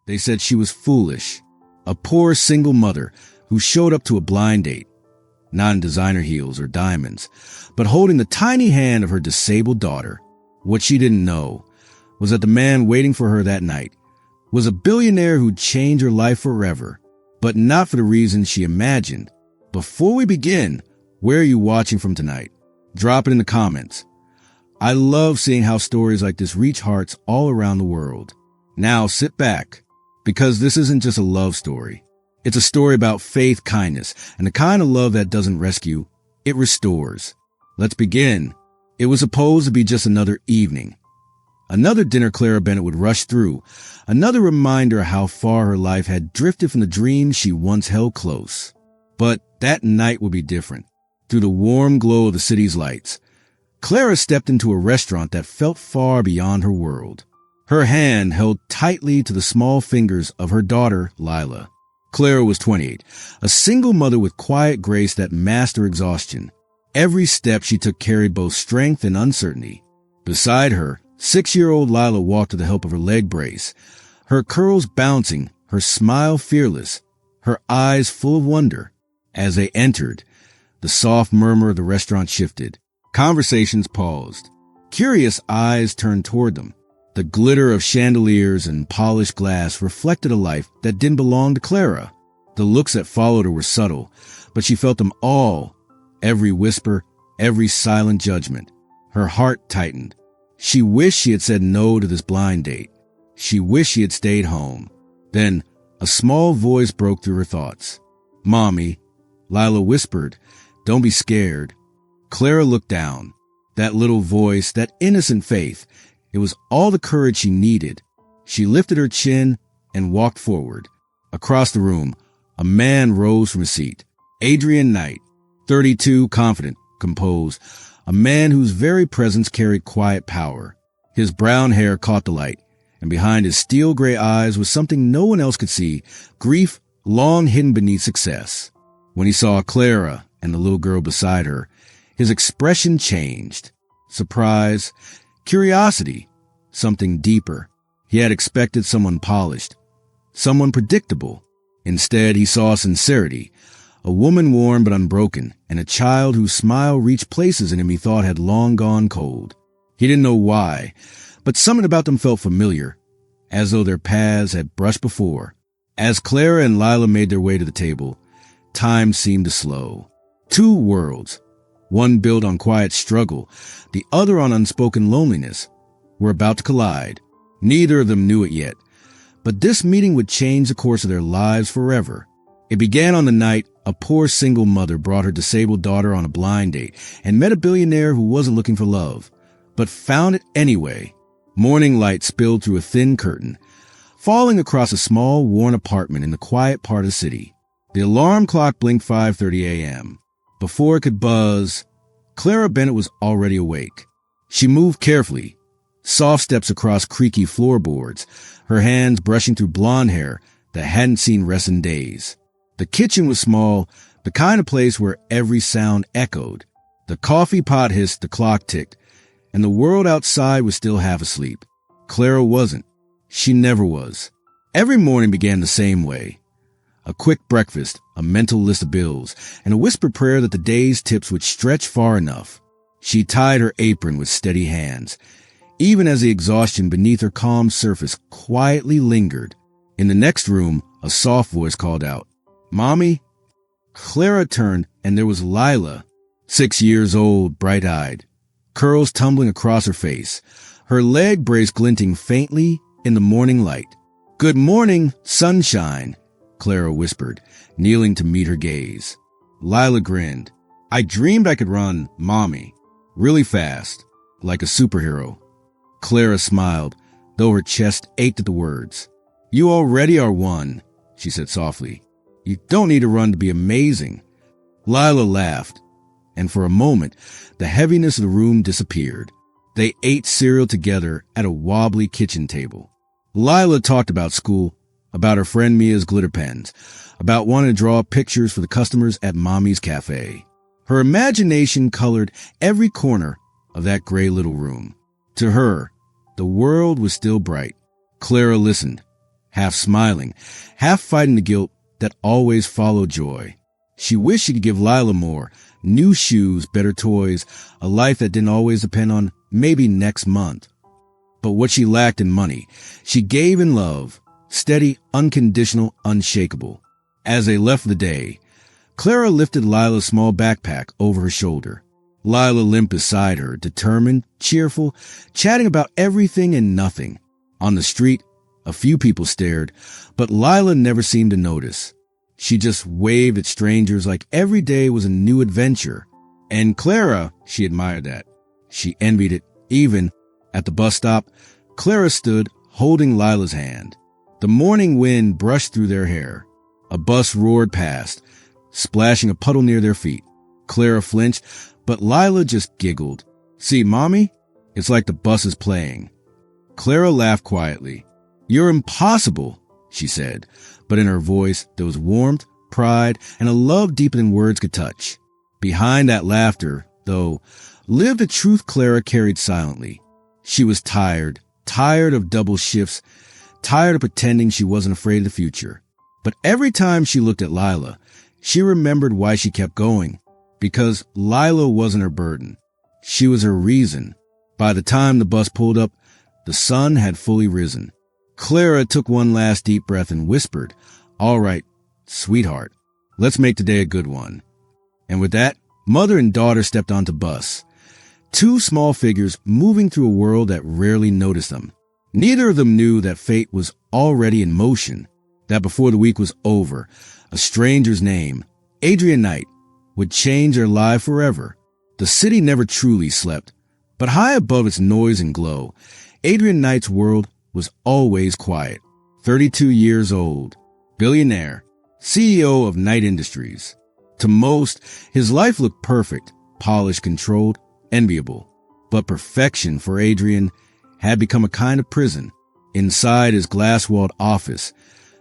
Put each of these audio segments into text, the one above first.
They said she was foolish, a poor single mother who showed up to a blind date, not in designer heels or diamonds, but holding the tiny hand of her disabled daughter. What she didn't know was that the man waiting for her that night was a billionaire who'd change her life forever, but not for the reasons she imagined. Before we begin, where are you watching from tonight? Drop it in the comments. I love seeing how stories like this reach hearts all around the world. Now sit back, because this isn't just a love story. It's a story about faith, kindness, and the kind of love that doesn't rescue, it restores. Let's begin. It was supposed to be just another evening. Another dinner Clara Bennett would rush through. Another reminder of how far her life had drifted from the dreams she once held close. But that night would be different. Through the warm glow of the city's lights, Clara stepped into a restaurant that felt far beyond her world. Her hand held tightly to the small fingers of her daughter, Lila. Clara was 28, a single mother with quiet grace that masked her exhaustion. Every step she took carried both strength and uncertainty. Beside her, 6-year-old Lila walked to the help of her leg brace, her curls bouncing, her smile fearless, her eyes full of wonder. As they entered, the soft murmur of the restaurant shifted. Conversations paused. Curious eyes turned toward them. The glitter of chandeliers and polished glass reflected a life that didn't belong to Clara. The looks that followed her were subtle, but she felt them all. Every whisper, every silent judgment. Her heart tightened. She wished she had said no to this blind date. She wished she had stayed home. Then, a small voice broke through her thoughts. "Mommy," Lila whispered, "don't be scared." Clara looked down. That little voice, that innocent faith, it was all the courage she needed. She lifted her chin and walked forward. Across the room, a man rose from his seat. Adrian Knight, 32, confident, composed, a man whose very presence carried quiet power. His brown hair caught the light, and behind his steel gray eyes was something no one else could see, grief long hidden beneath success. When he saw Clara and the little girl beside her, his expression changed. Surprise, curiosity, something deeper. He had expected someone polished, someone predictable. Instead, he saw sincerity, a woman warm but unbroken, and a child whose smile reached places in him he thought had long gone cold. He didn't know why, but something about them felt familiar, as though their paths had brushed before. As Clara and Lila made their way to the table, time seemed to slow. Two worlds, one built on quiet struggle, the other on unspoken loneliness, were about to collide. Neither of them knew it yet, but this meeting would change the course of their lives forever. It began on the night a poor single mother brought her disabled daughter on a blind date and met a billionaire who wasn't looking for love, but found it anyway. Morning light spilled through a thin curtain, falling across a small, worn apartment in the quiet part of the city. The alarm clock blinked 5:30 a.m. Before it could buzz, Clara Bennett was already awake. She moved carefully, soft steps across creaky floorboards, her hands brushing through blonde hair that hadn't seen rest in days. The kitchen was small, the kind of place where every sound echoed. The coffee pot hissed, the clock ticked, and the world outside was still half asleep. Clara wasn't. She never was. Every morning began the same way. A quick breakfast, a mental list of bills, and a whispered prayer that the day's tips would stretch far enough. She tied her apron with steady hands, even as the exhaustion beneath her calm surface quietly lingered. In the next room, a soft voice called out, "Mommy?" Clara turned, and there was Lila, 6 years old, bright-eyed, curls tumbling across her face, her leg brace glinting faintly in the morning light. "Good morning, sunshine," Clara whispered, kneeling to meet her gaze. Lila grinned. "I dreamed I could run, Mommy, really fast, like a superhero." Clara smiled, though her chest ached at the words. "You already are one," she said softly. "You don't need to run to be amazing." Lila laughed, and for a moment, the heaviness of the room disappeared. They ate cereal together at a wobbly kitchen table. Lila talked about school, about her friend Mia's glitter pens, about wanting to draw pictures for the customers at Mommy's Cafe. Her imagination colored every corner of that gray little room. To her, the world was still bright. Clara listened, half smiling, half fighting the guilt that always followed joy. She wished she could give Lila more: new shoes, better toys, a life that didn't always depend on maybe next month. But what she lacked in money, she gave in love, steady, unconditional, unshakable. As they left the day, Clara lifted Lila's small backpack over her shoulder. Lila limped beside her, determined, cheerful, chatting about everything and nothing. On the street, a few people stared, but Lila never seemed to notice. She just waved at strangers like every day was a new adventure. And Clara, she admired that. She envied it. Even at the bus stop, Clara stood holding Lila's hand. The morning wind brushed through their hair. A bus roared past, splashing a puddle near their feet. Clara flinched, but Lila just giggled. "See, Mommy? It's like the bus is playing." Clara laughed quietly. "You're impossible," she said, but in her voice there was warmth, pride, and a love deeper than words could touch. Behind that laughter, though, lived a truth Clara carried silently. She was tired of double shifts, tired of pretending she wasn't afraid of the future. But every time she looked at Lila, she remembered why she kept going. Because Lila wasn't her burden. She was her reason. By the time the bus pulled up, the sun had fully risen. Clara took one last deep breath and whispered, "All right, sweetheart, let's make today a good one." And with that, mother and daughter stepped onto bus. Two small figures moving through a world that rarely noticed them. Neither of them knew that fate was already in motion, that before the week was over, a stranger's name, Adrian Knight, would change their life forever. The city never truly slept, but high above its noise and glow, Adrian Knight's world was always quiet. 32 years old, billionaire, CEO of Knight Industries. To most, his life looked perfect, polished, controlled, enviable. But perfection for Adrian had become a kind of prison. Inside his glass-walled office,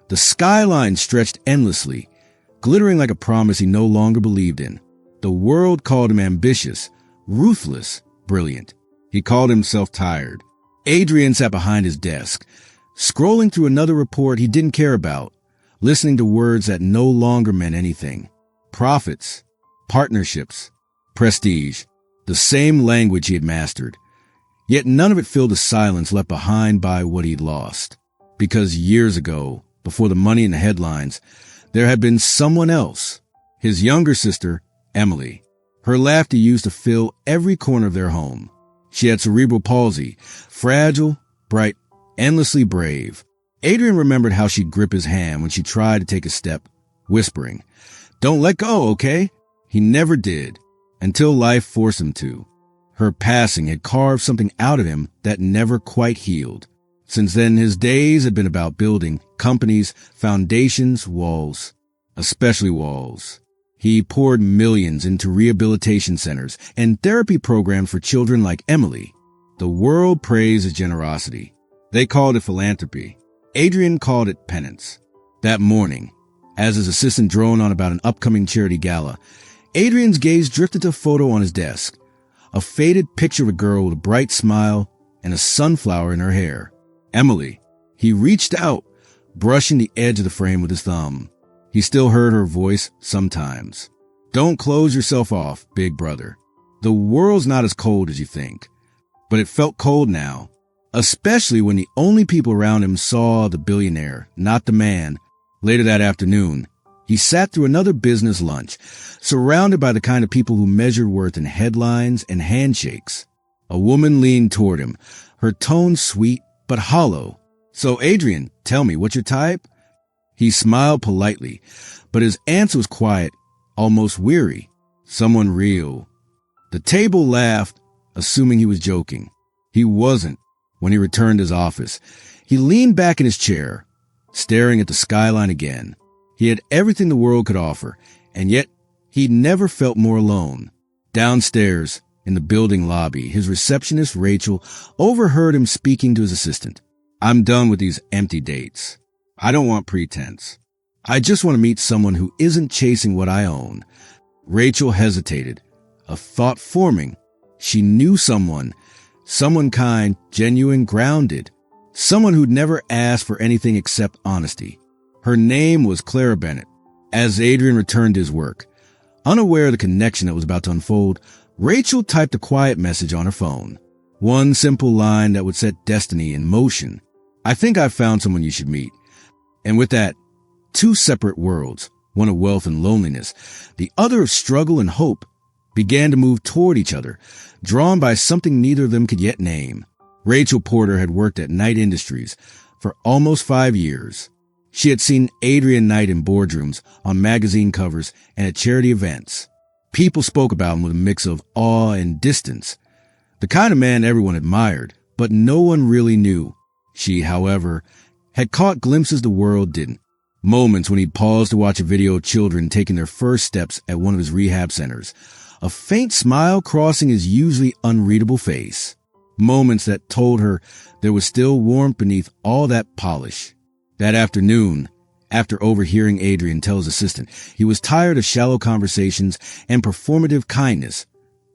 the skyline stretched endlessly, glittering like a promise he no longer believed in. The world called him ambitious, ruthless, brilliant. He called himself tired. Adrian sat behind his desk, scrolling through another report he didn't care about, listening to words that no longer meant anything. Profits, partnerships, prestige, the same language he had mastered. Yet none of it filled the silence left behind by what he'd lost. Because years ago, before the money and the headlines, there had been someone else, his younger sister, Emily. Her laughter used to fill every corner of their home. She had cerebral palsy, fragile, bright, endlessly brave. Adrian remembered how she'd grip his hand when she tried to take a step, whispering, "Don't let go, okay?" He never did, until life forced him to. Her passing had carved something out of him that never quite healed. Since then, his days had been about building companies, foundations, walls, especially walls. He poured millions into rehabilitation centers and therapy programs for children like Emily. The world praised his generosity. They called it philanthropy. Adrian called it penance. That morning, as his assistant droned on about an upcoming charity gala, Adrian's gaze drifted to a photo on his desk. A faded picture of a girl with a bright smile and a sunflower in her hair. Emily. He reached out, brushing the edge of the frame with his thumb. He still heard her voice sometimes. "Don't close yourself off, big brother. The world's not as cold as you think." But it felt cold now, especially when the only people around him saw the billionaire, not the man. Later that afternoon, he sat through another business lunch, surrounded by the kind of people who measured worth in headlines and handshakes. A woman leaned toward him, her tone sweet but hollow. "So, Adrian, tell me, what's your type?" He smiled politely, but his answer was quiet, almost weary. "Someone real." The table laughed, assuming he was joking. He wasn't. When he returned to his office, he leaned back in his chair, staring at the skyline again. He had everything the world could offer, and yet he'd never felt more alone. Downstairs, in the building lobby, his receptionist, Rachel, overheard him speaking to his assistant. "I'm done with these empty dates. I don't want pretense. I just want to meet someone who isn't chasing what I own." Rachel hesitated, a thought forming. She knew someone kind, genuine, grounded, Someone who'd never asked for anything except honesty. Her name was Clara Bennett. As Adrian returned to his work, unaware of the connection that was about to unfold, Rachel typed a quiet message on her phone. One simple line that would set destiny in motion. I think I've found someone you should meet. And with that, two separate worlds, one of wealth and loneliness, the other of struggle and hope, began to move toward each other, drawn by something neither of them could yet name. Rachel Porter had worked at Knight Industries for almost 5 years. She had seen Adrian Knight in boardrooms, on magazine covers, and at charity events. People spoke about him with a mix of awe and distance. The kind of man everyone admired, but no one really knew. She, however, had caught glimpses the world didn't. Moments when he'd paused to watch a video of children taking their first steps at one of his rehab centers. A faint smile crossing his usually unreadable face. Moments that told her there was still warmth beneath all that polish. That afternoon, after overhearing Adrian tell his assistant he was tired of shallow conversations and performative kindness,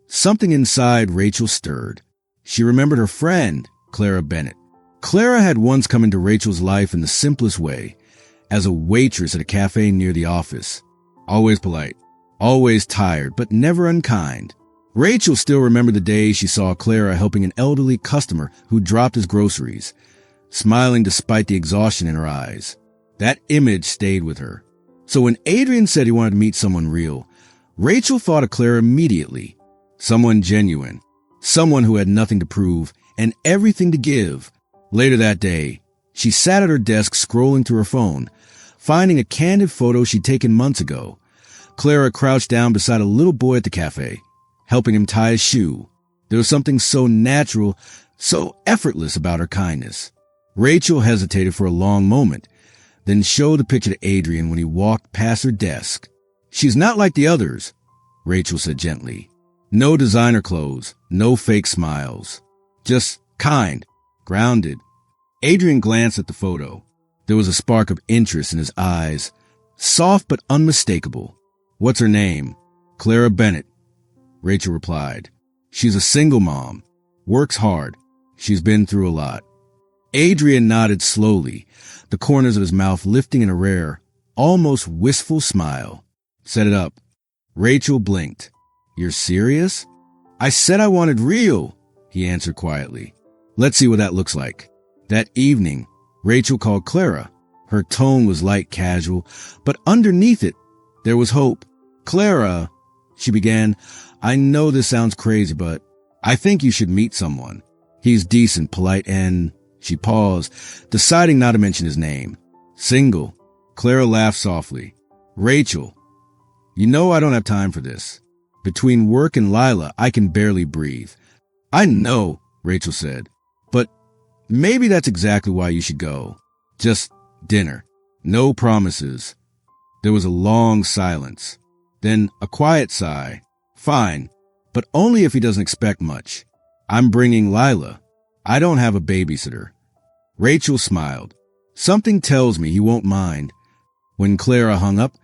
something inside Rachel stirred. She remembered her friend, Clara Bennett. Clara had once come into Rachel's life in the simplest way, as a waitress at a cafe near the office. Always polite, always tired, but never unkind. Rachel still remembered the day she saw Clara helping an elderly customer who dropped his groceries, smiling despite the exhaustion in her eyes. That image stayed with her. So when Adrian said he wanted to meet someone real, Rachel thought of Clara immediately. Someone genuine, someone who had nothing to prove and everything to give. Later that day, she sat at her desk scrolling through her phone, finding a candid photo she'd taken months ago. Clara crouched down beside a little boy at the cafe, helping him tie his shoe. There was something so natural, so effortless about her kindness. Rachel hesitated for a long moment, then showed the picture to Adrian when he walked past her desk. She's not like the others, Rachel said gently. No designer clothes, no fake smiles. Just kind, grounded. Adrian glanced at the photo. There was a spark of interest in his eyes, soft but unmistakable. What's her name? Clara Bennett, Rachel replied. She's a single mom, works hard. She's been through a lot. Adrian nodded slowly, the corners of his mouth lifting in a rare, almost wistful smile. Set it up. Rachel blinked. You're serious? I said I wanted real, he answered quietly. Let's see what that looks like. That evening, Rachel called Clara. Her tone was light casual, but underneath it, there was hope. Clara, she began, I know this sounds crazy, but I think you should meet someone. He's decent, polite, and... She paused, deciding not to mention his name. Single. Clara laughed softly. Rachel, you know I don't have time for this. Between work and Lila, I can barely breathe. I know, Rachel said, but maybe that's exactly why you should go. Just dinner. No promises. There was a long silence. Then a quiet sigh. Fine, but only if he doesn't expect much. I'm bringing Lila. I don't have a babysitter. Rachel smiled. Something tells me he won't mind. When Clara hung up,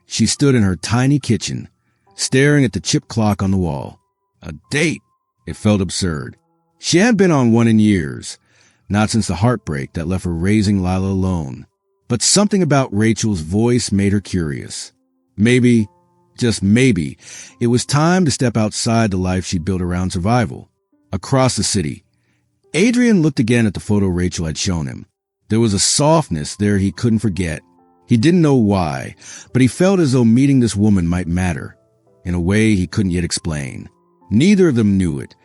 she stood in her tiny kitchen, staring at the chip clock on the wall. A date. It felt absurd. She hadn't been on one in years, not since the heartbreak that left her raising Lila alone. But something about Rachel's voice made her curious. Maybe, just maybe, it was time to step outside the life she'd built around survival. Across the city, Adrian looked again at the photo Rachel had shown him. There was a softness there he couldn't forget. He didn't know why, but he felt as though meeting this woman might matter, in a way he couldn't yet explain. Neither of them knew it,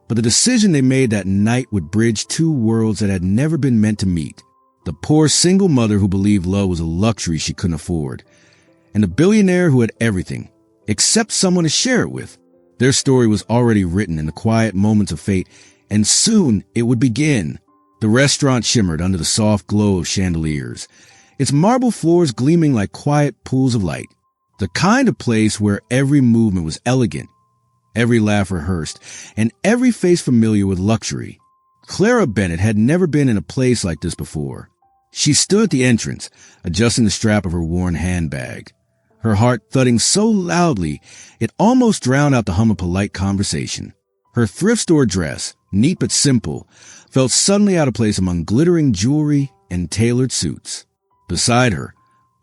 but the decision they made that night would bridge two worlds that had never been meant to meet. The poor single mother who believed love was a luxury she couldn't afford, and the billionaire who had everything, except someone to share it with. Their story was already written in the quiet moments of fate, and soon it would begin. The restaurant shimmered under the soft glow of chandeliers, its marble floors gleaming like quiet pools of light. The kind of place where every movement was elegant, every laugh rehearsed, and every face familiar with luxury. Clara Bennett had never been in a place like this before. She stood at the entrance, adjusting the strap of her worn handbag, her heart thudding so loudly it almost drowned out the hum of polite conversation. Her thrift store dress, neat but simple, felt suddenly out of place among glittering jewelry and tailored suits. Beside her,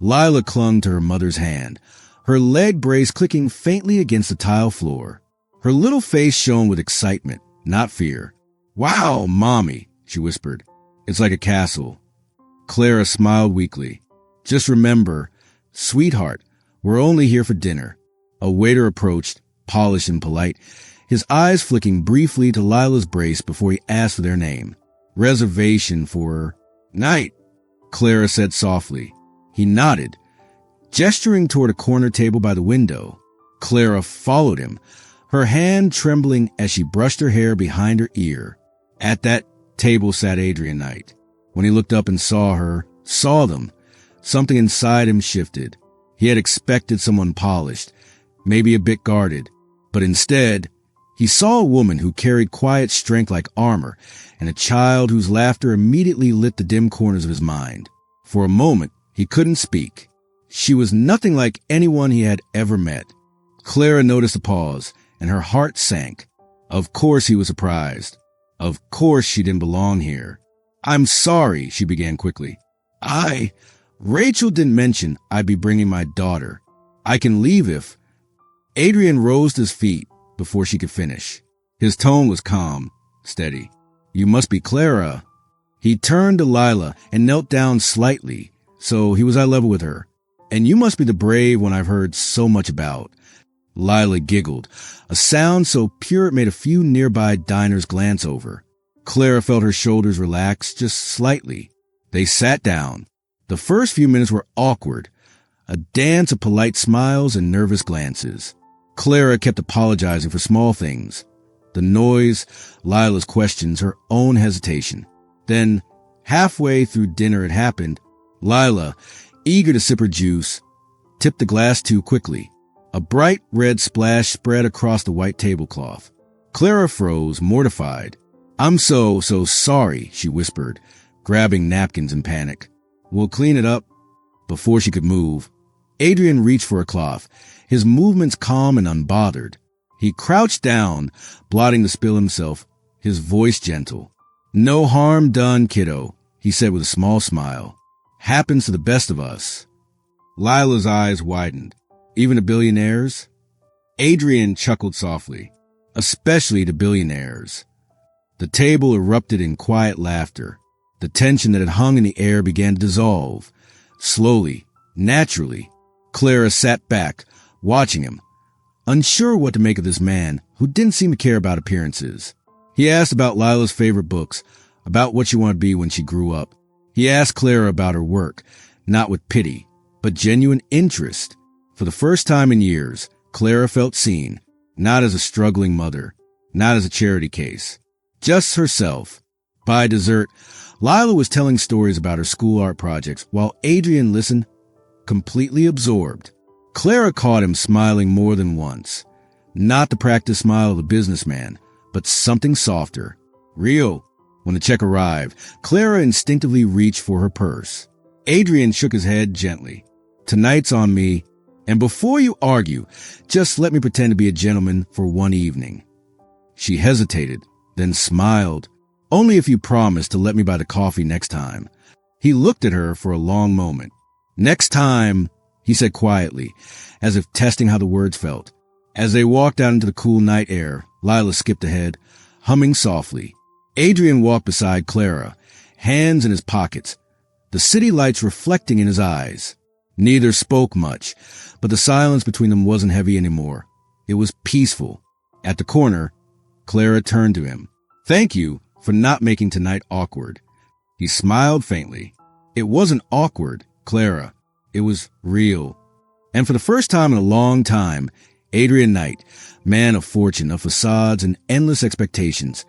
Lila clung to her mother's hand, her leg brace clicking faintly against the tile floor. Her little face shone with excitement, not fear. "Wow, Mommy," she whispered. "It's like a castle." Clara smiled weakly. "Just remember, sweetheart, we're only here for dinner." A waiter approached, polished and polite, his eyes flicking briefly to Lila's brace before he asked for their name. "Reservation for night," Clara said softly. He nodded, gesturing toward a corner table by the window. Clara followed him, her hand trembling as she brushed her hair behind her ear. At that table sat Adrian Knight. When he looked up and saw them, something inside him shifted. He had expected someone polished, maybe a bit guarded, but instead, he saw a woman who carried quiet strength like armor, and a child whose laughter immediately lit the dim corners of his mind. For a moment, he couldn't speak. She was nothing like anyone he had ever met. Clara noticed a pause, and her heart sank. Of course he was surprised. Of course she didn't belong here. "I'm sorry," she began quickly. Rachel didn't mention I'd be bringing my daughter. I can leave if..." Adrian rose to his feet before she could finish. His tone was calm, steady. "You must be Clara." He turned to Lila and knelt down slightly, so he was eye level with her. "And you must be the brave one I've heard so much about." Lila giggled, a sound so pure it made a few nearby diners glance over. Clara felt her shoulders relax just slightly. They sat down. The first few minutes were awkward, a dance of polite smiles and nervous glances. Clara kept apologizing for small things. The noise, Lila's questions, her own hesitation. Then, halfway through dinner it happened. Lila, eager to sip her juice, tipped the glass too quickly. A bright red splash spread across the white tablecloth. Clara froze, mortified. "I'm so sorry," she whispered, grabbing napkins in panic. "We'll clean it up." Before she could move, Adrian reached for a cloth, his movements calm and unbothered. He crouched down, blotting the spill himself, his voice gentle. "No harm done, kiddo," he said with a small smile. "Happens to the best of us." Lila's eyes widened. "Even to billionaires?" Adrian chuckled softly. "Especially to billionaires." The table erupted in quiet laughter. The tension that had hung in the air began to dissolve. Slowly, naturally, Clara sat back, watching him, unsure what to make of this man who didn't seem to care about appearances. He asked about Lila's favorite books, about what she wanted to be when she grew up. He asked Clara about her work, not with pity, but genuine interest. For the first time in years, Clara felt seen, not as a struggling mother, not as a charity case, just herself. By dessert, Lila was telling stories about her school art projects while Adrian listened, completely absorbed. Clara caught him smiling more than once. Not the practiced smile of a businessman, but something softer, real. When the check arrived, Clara instinctively reached for her purse. Adrian shook his head gently. "Tonight's on me, and before you argue, just let me pretend to be a gentleman for one evening." She hesitated, then smiled. "Only if you promise to let me buy the coffee next time." He looked at her for a long moment. "Next time," he said quietly, as if testing how the words felt. As they walked out into the cool night air, Lila skipped ahead, humming softly. Adrian walked beside Clara, hands in his pockets, the city lights reflecting in his eyes. Neither spoke much, but the silence between them wasn't heavy anymore. It was peaceful. At the corner, Clara turned to him. "Thank you for not making tonight awkward." He smiled faintly. "It wasn't awkward, Clara. It was real." And for the first time in a long time, Adrian Knight, man of fortune, of facades and endless expectations,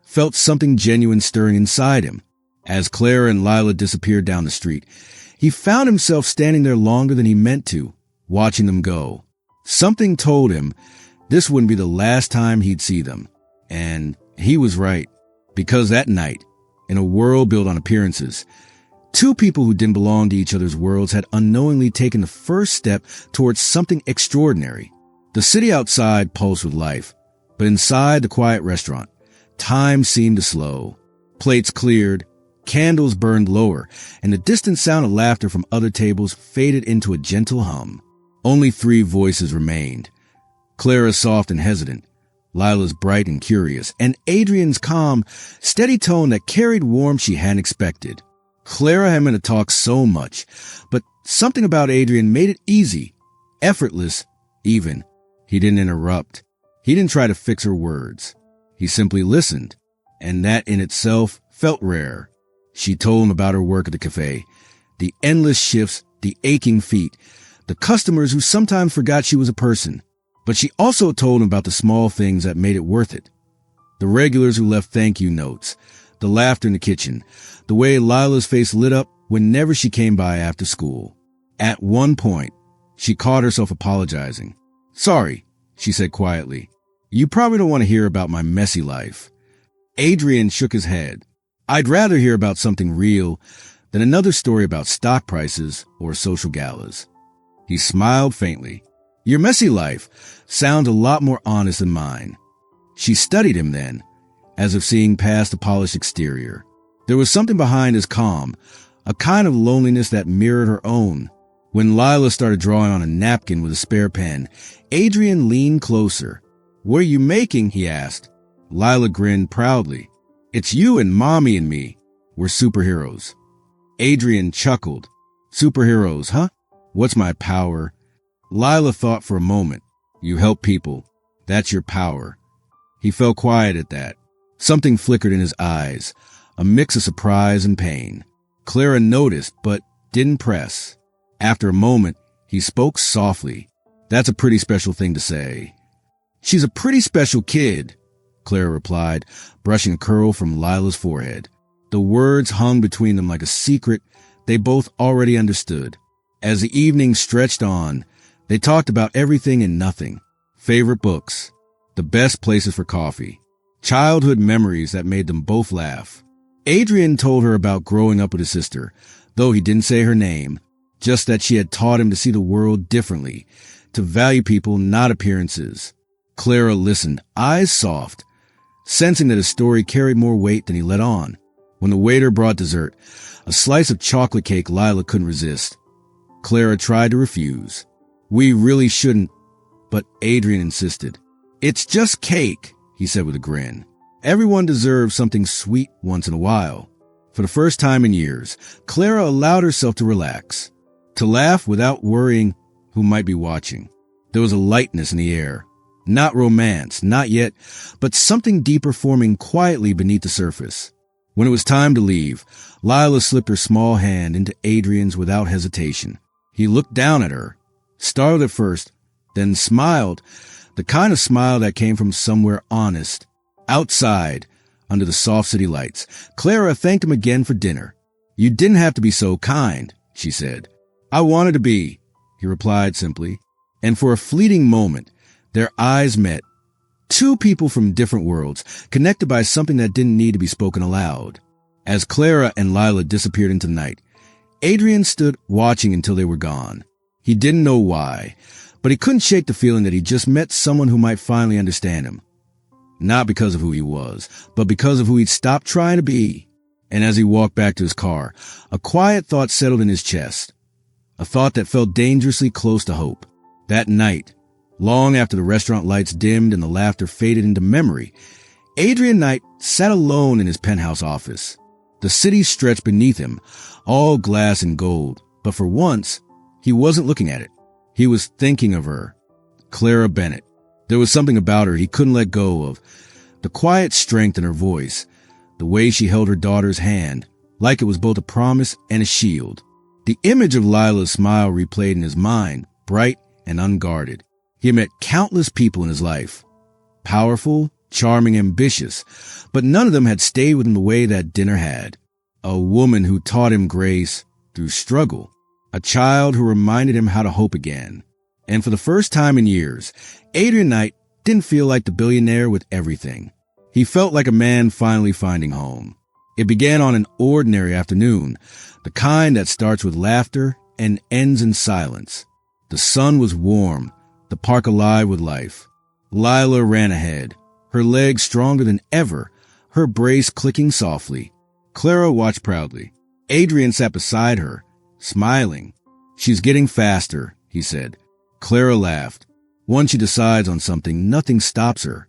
felt something genuine stirring inside him. As Clara and Lila disappeared down the street, he found himself standing there longer than he meant to, watching them go. Something told him this wouldn't be the last time he'd see them. And he was right, because that night, in a world built on appearances, two people who didn't belong to each other's worlds had unknowingly taken the first step towards something extraordinary. The city outside pulsed with life, but inside the quiet restaurant, time seemed to slow. Plates cleared, candles burned lower, and the distant sound of laughter from other tables faded into a gentle hum. Only 3 voices remained. Clara's soft and hesitant, Lila's bright and curious, and Adrian's calm, steady tone that carried warmth she hadn't expected. Clara had meant to talk so much, but something about Adrian made it easy, effortless, even. He didn't interrupt. He didn't try to fix her words. He simply listened, and that in itself felt rare. She told him about her work at the cafe, the endless shifts, the aching feet, the customers who sometimes forgot she was a person. But she also told him about the small things that made it worth it. The regulars who left thank you notes, the laughter in the kitchen, the way Lila's face lit up whenever she came by after school. At one point, she caught herself apologizing. "Sorry," she said quietly. "You probably don't want to hear about my messy life." Adrian shook his head. "I'd rather hear about something real than another story about stock prices or social galas." He smiled faintly. "Your messy life sounds a lot more honest than mine." She studied him then, as if seeing past the polished exterior. There was something behind his calm, a kind of loneliness that mirrored her own. When Lila started drawing on a napkin with a spare pen, Adrian leaned closer. "What are you making?" he asked. Lila grinned proudly. "It's you and Mommy and me. We're superheroes." Adrian chuckled. "Superheroes, huh? What's my power?" Lila thought for a moment. "You help people. That's your power." He fell quiet at that. Something flickered in his eyes, a mix of surprise and pain. Clara noticed, but didn't press. After a moment, he spoke softly. "That's a pretty special thing to say." "She's a pretty special kid," Clara replied, brushing a curl from Lila's forehead. The words hung between them like a secret they both already understood. As the evening stretched on, they talked about everything and nothing. Favorite books, the best places for coffee, childhood memories that made them both laugh. Adrian told her about growing up with his sister, though he didn't say her name, just that she had taught him to see the world differently, to value people, not appearances. Clara listened, eyes soft, sensing that his story carried more weight than he let on. When the waiter brought dessert, a slice of chocolate cake Lila couldn't resist. Clara tried to refuse. "We really shouldn't," but Adrian insisted. "It's just cake," he said with a grin. Everyone deserves something sweet once in a while. For the first time in years, Clara allowed herself to relax, to laugh without worrying who might be watching. There was a lightness in the air. Not romance, not yet, but something deeper forming quietly beneath the surface. When it was time to leave, Lila slipped her small hand into Adrian's without hesitation. He looked down at her, startled at first, then smiled, the kind of smile that came from somewhere honest. Outside, under the soft city lights, Clara thanked him again for dinner. "You didn't have to be so kind," she said. "I wanted to be," he replied simply. And for a fleeting moment, their eyes met. Two people from different worlds, connected by something that didn't need to be spoken aloud. As Clara and Lila disappeared into the night, Adrian stood watching until they were gone. He didn't know why, but he couldn't shake the feeling that he just met someone who might finally understand him. Not because of who he was, but because of who he'd stopped trying to be. And as he walked back to his car, a quiet thought settled in his chest. A thought that felt dangerously close to hope. That night, long after the restaurant lights dimmed and the laughter faded into memory, Adrian Knight sat alone in his penthouse office. The city stretched beneath him, all glass and gold, but for once, he wasn't looking at it. He was thinking of her, Clara Bennett. There was something about her he couldn't let go of, the quiet strength in her voice, the way she held her daughter's hand, like it was both a promise and a shield. The image of Lila's smile replayed in his mind, bright and unguarded. He had met countless people in his life, powerful, charming, ambitious, but none of them had stayed with him the way that dinner had. A woman who taught him grace through struggle, a child who reminded him how to hope again. And for the first time in years, Adrian Knight didn't feel like the billionaire with everything. He felt like a man finally finding home. It began on an ordinary afternoon, the kind that starts with laughter and ends in silence. The sun was warm, the park alive with life. Lila ran ahead, her legs stronger than ever, her brace clicking softly. Clara watched proudly. Adrian sat beside her, smiling. "She's getting faster," he said. Clara laughed. Once she decides on something, nothing stops her.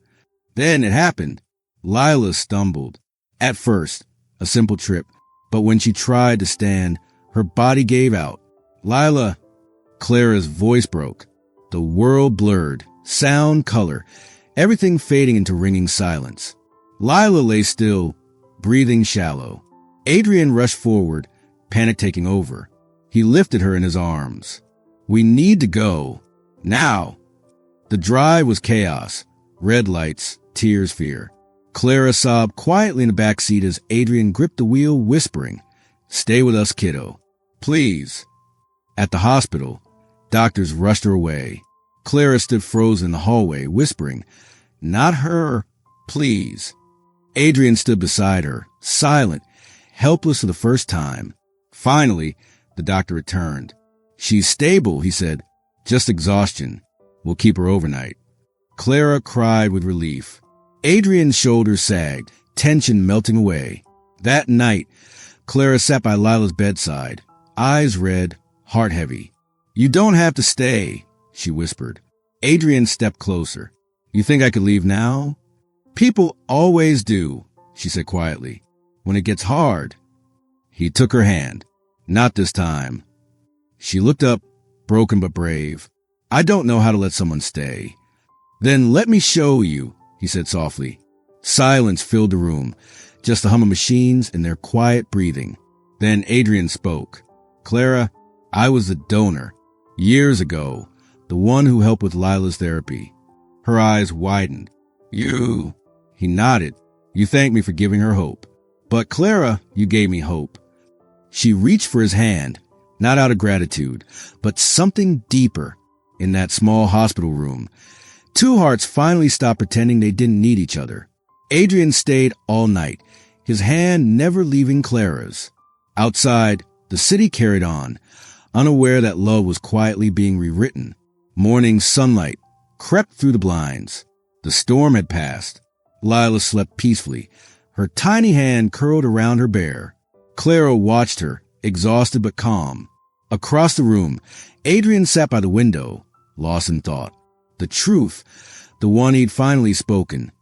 Then it happened. Lila stumbled. At first, a simple trip, but when she tried to stand, her body gave out. "Lila!" Clara's voice broke. The world blurred. Sound, color, everything fading into ringing silence. Lila lay still, breathing shallow. Adrian rushed forward, panic taking over. He lifted her in his arms. "We need to go. Now." The drive was chaos. Red lights, tears, fear. Clara sobbed quietly in the back seat as Adrian gripped the wheel, whispering, "Stay with us, kiddo. Please." At the hospital, doctors rushed her away. Clara stood frozen in the hallway, whispering, "Not her, please." Adrian stood beside her, silent, helpless for the first time. Finally, the doctor returned. "She's stable," he said. "Just exhaustion. We'll keep her overnight." Clara cried with relief. Adrian's shoulders sagged, tension melting away. That night, Clara sat by Lila's bedside, eyes red, heart heavy. "You don't have to stay," she whispered. Adrian stepped closer. "You think I could leave now?" "People always do," she said quietly. "When it gets hard." He took her hand. "Not this time." She looked up, broken but brave. "I don't know how to let someone stay." "Then let me show you," he said softly. Silence filled the room, just the hum of machines and their quiet breathing. Then Adrian spoke. "Clara, I was the donor. Years ago, the one who helped with Lila's therapy." Her eyes widened. "You," he nodded. "You thanked me for giving her hope. But Clara, you gave me hope." She reached for his hand, not out of gratitude, but something deeper. In that small hospital room, two hearts finally stopped pretending they didn't need each other. Adrian stayed all night, his hand never leaving Clara's. Outside, the city carried on, unaware that love was quietly being rewritten. Morning sunlight crept through the blinds. The storm had passed. Lila slept peacefully, her tiny hand curled around her bear. Clara watched her, exhausted but calm. Across the room, Adrian sat by the window, lost in thought. The truth, the one he'd finally spoken,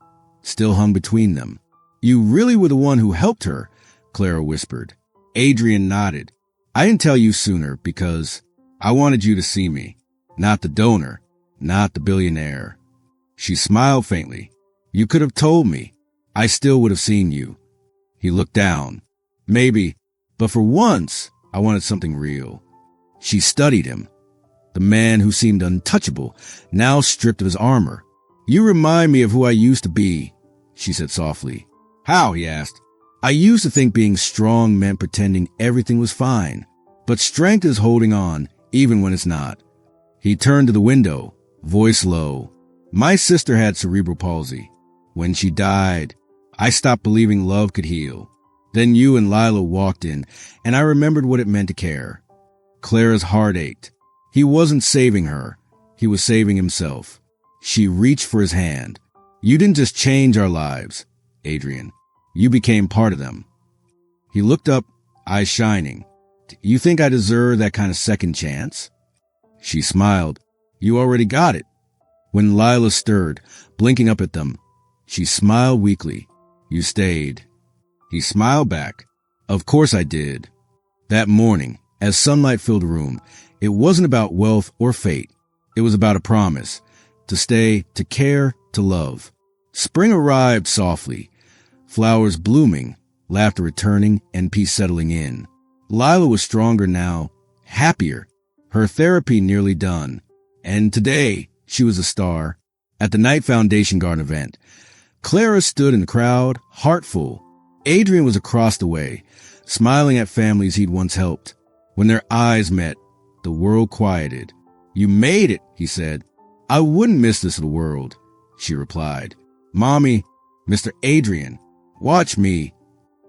still hung between them. "You really were the one who helped her," Clara whispered. Adrian nodded. "I didn't tell you sooner because I wanted you to see me. Not the donor, not the billionaire." She smiled faintly. "You could have told me. I still would have seen you." He looked down. "Maybe, but for once, I wanted something real." She studied him. The man who seemed untouchable, now stripped of his armor. "You remind me of who I used to be," she said softly. "How?" he asked. "I used to think being strong meant pretending everything was fine. But strength is holding on, even when it's not." He turned to the window, voice low. "My sister had cerebral palsy. When she died, I stopped believing love could heal. Then you and Lila walked in, and I remembered what it meant to care." Clara's heart ached. He wasn't saving her. He was saving himself. She reached for his hand. "You didn't just change our lives, Adrian. You became part of them." He looked up, eyes shining. "You think I deserve that kind of second chance?" She smiled. "You already got it." When Lila stirred, blinking up at them, she smiled weakly. "You stayed." He smiled back. "Of course I did." That morning, as sunlight filled the room, it wasn't about wealth or fate. It was about a promise. To stay, to care, to love. Spring arrived softly. Flowers blooming, laughter returning, and peace settling in. Lila was stronger now, happier. Her therapy nearly done. And today, she was a star. At the Night Foundation Garden event, Clara stood in the crowd, heart full. Adrian was across the way, smiling at families he'd once helped. When their eyes met, the world quieted. "You made it," he said. "I wouldn't miss this for the world," she replied. "Mommy, Mr. Adrian, watch me."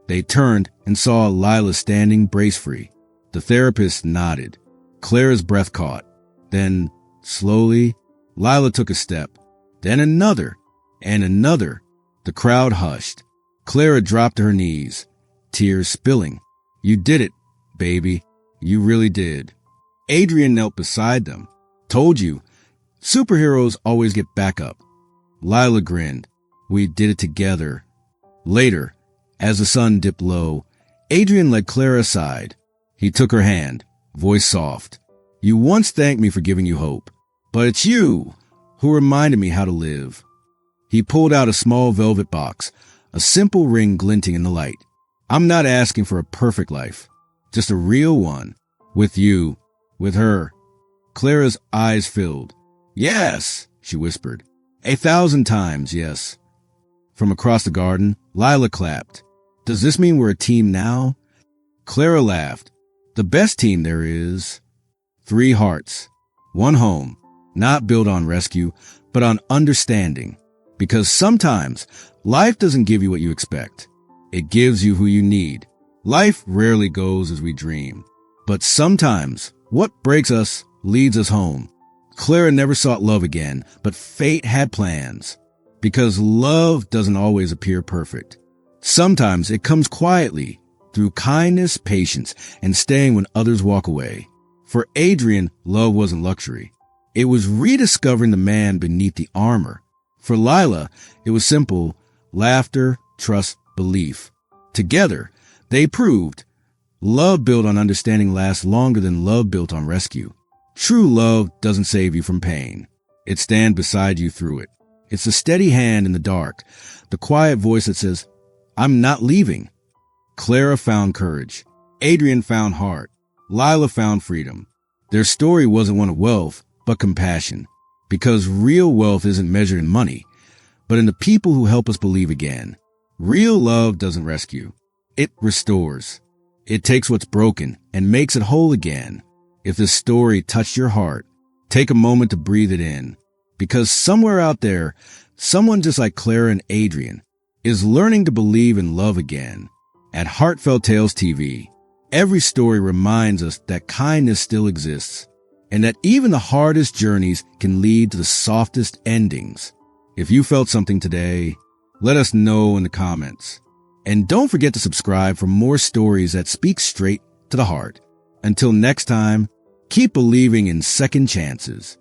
They turned and saw Lila standing brace-free. The therapist nodded. Clara's breath caught. Then, slowly, Lila took a step. Then another, and another. The crowd hushed. Clara dropped to her knees, tears spilling. You did it, baby. You really did. Adrian knelt beside them. Told you, superheroes always get back up. Lila grinned. We did it together. Later, as the sun dipped low, Adrian led Clara aside. He took her hand, voice soft. You once thanked me for giving you hope, but it's you who reminded me how to live. He pulled out a small velvet box, a simple ring glinting in the light. I'm not asking for a perfect life, just a real one. With you, with her. Clara's eyes filled. Yes, she whispered. 1,000 times, yes. From across the garden, Lila clapped. Does this mean we're a team now? Clara laughed. The best team there is. 3 hearts. 1 home. Not built on rescue, but on understanding. Because sometimes life doesn't give you what you expect. It gives you who you need. Life rarely goes as we dream. But sometimes what breaks us leads us home. Clara never sought love again, but fate had plans. Because love doesn't always appear perfect. Sometimes it comes quietly, through kindness, patience, and staying when others walk away. For Adrian, love wasn't luxury. It was rediscovering the man beneath the armor. For Lila, it was simple: laughter, trust, belief. Together, they proved love built on understanding lasts longer than love built on rescue. True love doesn't save you from pain. It stands beside you through it. It's the steady hand in the dark, the quiet voice that says, I'm not leaving. Clara found courage. Adrian found heart. Lila found freedom. Their story wasn't one of wealth, but compassion. Because real wealth isn't measured in money, but in the people who help us believe again. Real love doesn't rescue. It restores. It takes what's broken and makes it whole again. If this story touched your heart, take a moment to breathe it in. Because somewhere out there, someone just like Clara and Adrian is learning to believe in love again. At Heartfelt Tales TV, every story reminds us that kindness still exists and that even the hardest journeys can lead to the softest endings. If you felt something today, let us know in the comments. And don't forget to subscribe for more stories that speak straight to the heart. Until next time, keep believing in second chances.